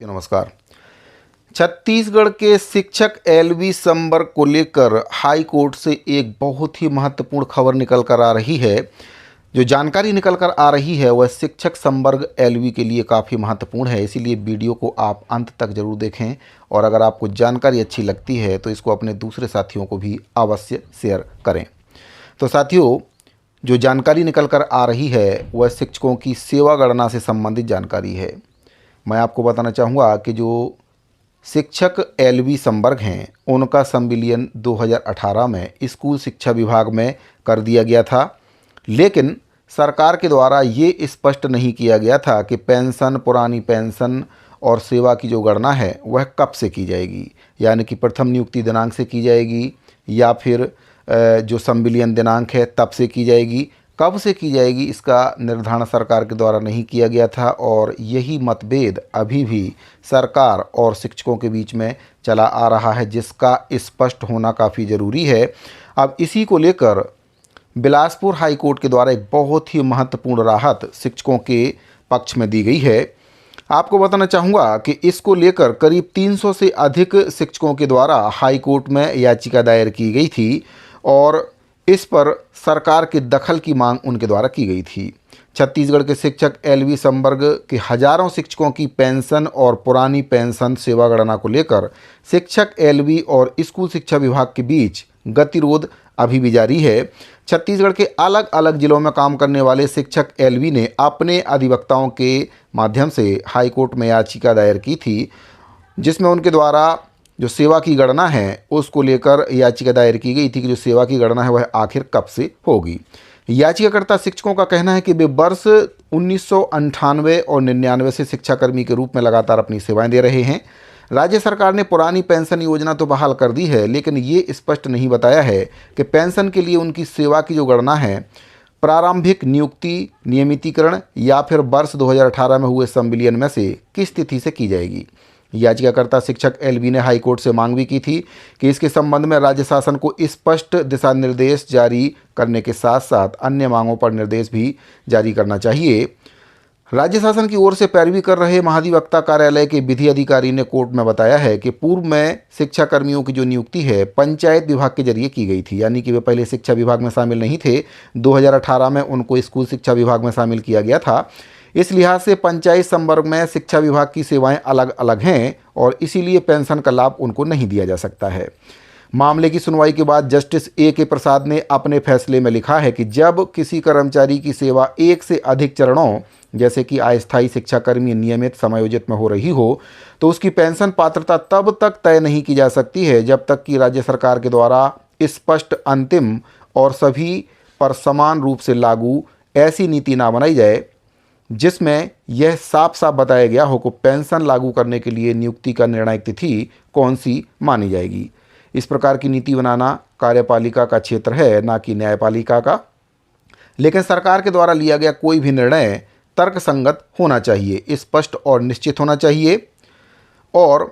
नमस्कार। छत्तीसगढ़ के शिक्षक एलवी संवर्ग को लेकर हाई कोर्ट से एक बहुत ही महत्वपूर्ण खबर निकल कर आ रही है। जो जानकारी निकल कर आ रही है वह शिक्षक संवर्ग एलवी के लिए काफ़ी महत्वपूर्ण है, इसीलिए वीडियो को आप अंत तक जरूर देखें और अगर आपको जानकारी अच्छी लगती है तो इसको अपने दूसरे साथियों को भी अवश्य शेयर करें। तो साथियों, जो जानकारी निकल कर आ रही है वह शिक्षकों की सेवा गणना से संबंधित जानकारी है। मैं आपको बताना चाहूँगा कि जो शिक्षक एलवी संवर्ग हैं उनका संविलियन 2018 में स्कूल शिक्षा विभाग में कर दिया गया था, लेकिन सरकार के द्वारा ये स्पष्ट नहीं किया गया था कि पेंशन, पुरानी पेंशन और सेवा की जो गणना है वह कब से की जाएगी, यानी कि प्रथम नियुक्ति दिनांक से की जाएगी या फिर जो संविलियन दिनांक है तब से की जाएगी। कब से की जाएगी इसका निर्धारण सरकार के द्वारा नहीं किया गया था और यही मतभेद अभी भी सरकार और शिक्षकों के बीच में चला आ रहा है, जिसका स्पष्ट होना काफ़ी ज़रूरी है। अब इसी को लेकर बिलासपुर हाई कोर्ट के द्वारा एक बहुत ही महत्वपूर्ण राहत शिक्षकों के पक्ष में दी गई है। आपको बताना चाहूँगा कि इसको लेकर करीब 300 से अधिक शिक्षकों के द्वारा हाई कोर्ट में याचिका दायर की गई थी और इस पर सरकार के दखल की मांग उनके द्वारा की गई थी। छत्तीसगढ़ के शिक्षक एलवी संवर्ग के हजारों शिक्षकों की पेंशन और पुरानी पेंशन सेवा गणना को लेकर शिक्षक एलवी और स्कूल शिक्षा विभाग के बीच गतिरोध अभी भी जारी है। छत्तीसगढ़ के अलग अलग जिलों में काम करने वाले शिक्षक एलवी ने अपने अधिवक्ताओं के माध्यम से हाईकोर्ट में याचिका दायर की थी, जिसमें उनके द्वारा जो सेवा की गणना है उसको लेकर याचिका दायर की गई थी कि जो सेवा की गणना है वह आखिर कब से होगी। याचिकाकर्ता शिक्षकों का कहना है कि वे वर्ष 1998 और 99 से शिक्षाकर्मी के रूप में लगातार अपनी सेवाएं दे रहे हैं। राज्य सरकार ने पुरानी पेंशन योजना तो बहाल कर दी है, लेकिन ये स्पष्ट नहीं बताया है कि पेंशन के लिए उनकी सेवा की जो गणना है प्रारंभिक नियुक्ति, नियमितीकरण या फिर वर्ष 2018 में हुए संविलियन में से किस तिथि से की जाएगी। याचिकाकर्ता शिक्षक एलवी ने हाईकोर्ट से मांग भी की थी कि इसके संबंध में राज्य शासन को स्पष्ट दिशा निर्देश जारी करने के साथ साथ अन्य मांगों पर निर्देश भी जारी करना चाहिए। राज्य शासन की ओर से पैरवी कर रहे महाधिवक्ता कार्यालय के विधि अधिकारी ने कोर्ट में बताया है कि पूर्व में शिक्षा कर्मियों की जो नियुक्ति है पंचायत विभाग के जरिए की गई थी, यानी कि वे पहले शिक्षा विभाग में शामिल नहीं थे। 2018 में उनको स्कूल शिक्षा विभाग में शामिल किया गया था। इस लिहाज से पंचायत संवर्ग में शिक्षा विभाग की सेवाएं अलग अलग हैं और इसीलिए पेंशन का लाभ उनको नहीं दिया जा सकता है। मामले की सुनवाई के बाद जस्टिस ए.के. प्रसाद ने अपने फैसले में लिखा है कि जब किसी कर्मचारी की सेवा एक से अधिक चरणों जैसे कि अस्थायी शिक्षाकर्मी नियमित समायोजित में हो रही हो तो उसकी पेंशन पात्रता तब तक तय नहीं की जा सकती है जब तक कि राज्य सरकार के द्वारा स्पष्ट, अंतिम और सभी पर समान रूप से लागू ऐसी नीति ना बनाई जाए जिसमें यह साफ साफ बताया गया हो कि पेंशन लागू करने के लिए नियुक्ति का निर्णायक तिथि कौन सी मानी जाएगी। इस प्रकार की नीति बनाना कार्यपालिका का क्षेत्र है, ना कि न्यायपालिका का। लेकिन सरकार के द्वारा लिया गया कोई भी निर्णय तर्कसंगत होना चाहिए, स्पष्ट और निश्चित होना चाहिए। और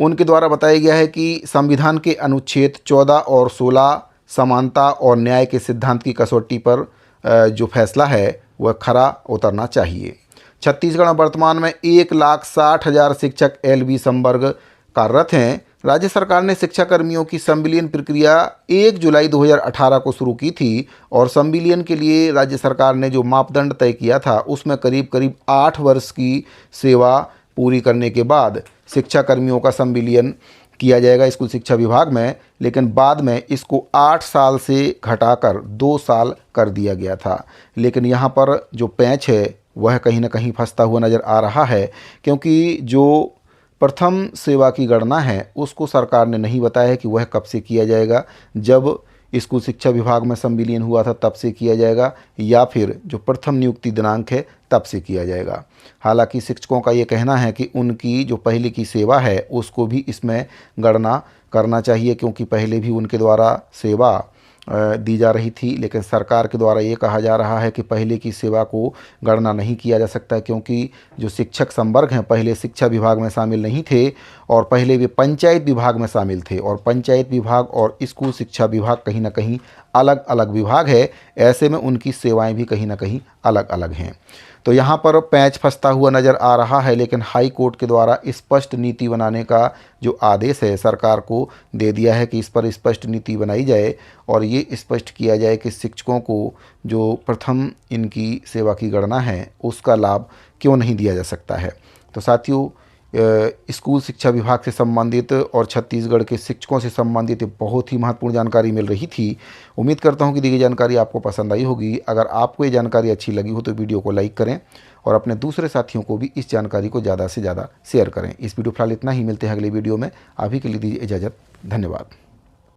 उनके द्वारा बताया गया है कि संविधान के अनुच्छेद 14 और 16 समानता और न्याय के सिद्धांत की कसौटी पर जो फैसला है वह खरा उतरना चाहिए। छत्तीसगढ़ में वर्तमान में 1,60,000 शिक्षक एलवी संवर्ग कार्यरत हैं। राज्य सरकार ने शिक्षाकर्मियों की संविलियन प्रक्रिया 1 जुलाई 2018 को शुरू की थी और संविलियन के लिए राज्य सरकार ने जो मापदंड तय किया था उसमें करीब 8 वर्ष की सेवा पूरी करने के बाद शिक्षाकर्मियों का संविलियन किया जाएगा स्कूल शिक्षा विभाग में, लेकिन बाद में इसको 8 साल से घटाकर 2 साल कर दिया गया था। लेकिन यहाँ पर जो पैंच है वह कहीं ना कहीं फंसता हुआ नज़र आ रहा है, क्योंकि जो प्रथम सेवा की गणना है उसको सरकार ने नहीं बताया है कि वह कब से किया जाएगा। जब स्कूल शिक्षा विभाग में संविलियन हुआ था तब से किया जाएगा या फिर जो प्रथम नियुक्ति दिनांक है तब से किया जाएगा। हालांकि शिक्षकों का ये कहना है कि उनकी जो पहले की सेवा है उसको भी इसमें गणना करना चाहिए, क्योंकि पहले भी उनके द्वारा सेवा दी जा रही थी, लेकिन सरकार के द्वारा ये कहा जा रहा है कि पहले की सेवा को गणना नहीं किया जा सकता, क्योंकि जो शिक्षक संवर्ग हैं पहले शिक्षा विभाग में शामिल नहीं थे और पहले वे पंचायत विभाग में शामिल थे और पंचायत विभाग और स्कूल शिक्षा विभाग कहीं ना कहीं अलग अलग विभाग है। ऐसे में उनकी सेवाएं भी कहीं ना कहीं अलग अलग हैं। तो यहाँ पर पैंच फंसता हुआ नज़र आ रहा है, लेकिन हाई कोर्ट के द्वारा स्पष्ट नीति बनाने का जो आदेश है सरकार को दे दिया है कि इस पर स्पष्ट नीति बनाई जाए और ये स्पष्ट किया जाए कि शिक्षकों को जो प्रथम इनकी सेवा की गणना है उसका लाभ क्यों नहीं दिया जा सकता है। तो साथियों, स्कूल शिक्षा विभाग से संबंधित और छत्तीसगढ़ के शिक्षकों से संबंधित बहुत ही महत्वपूर्ण जानकारी मिल रही थी। उम्मीद करता हूं कि दी गई जानकारी आपको पसंद आई होगी। अगर आपको ये जानकारी अच्छी लगी हो तो वीडियो को लाइक करें और अपने दूसरे साथियों को भी इस जानकारी को ज़्यादा से ज़्यादा शेयर करें। इस वीडियो फिलहाल इतना ही, मिलते हैं अगले वीडियो में। अभी के लिए दीजिए इजाज़त। धन्यवाद।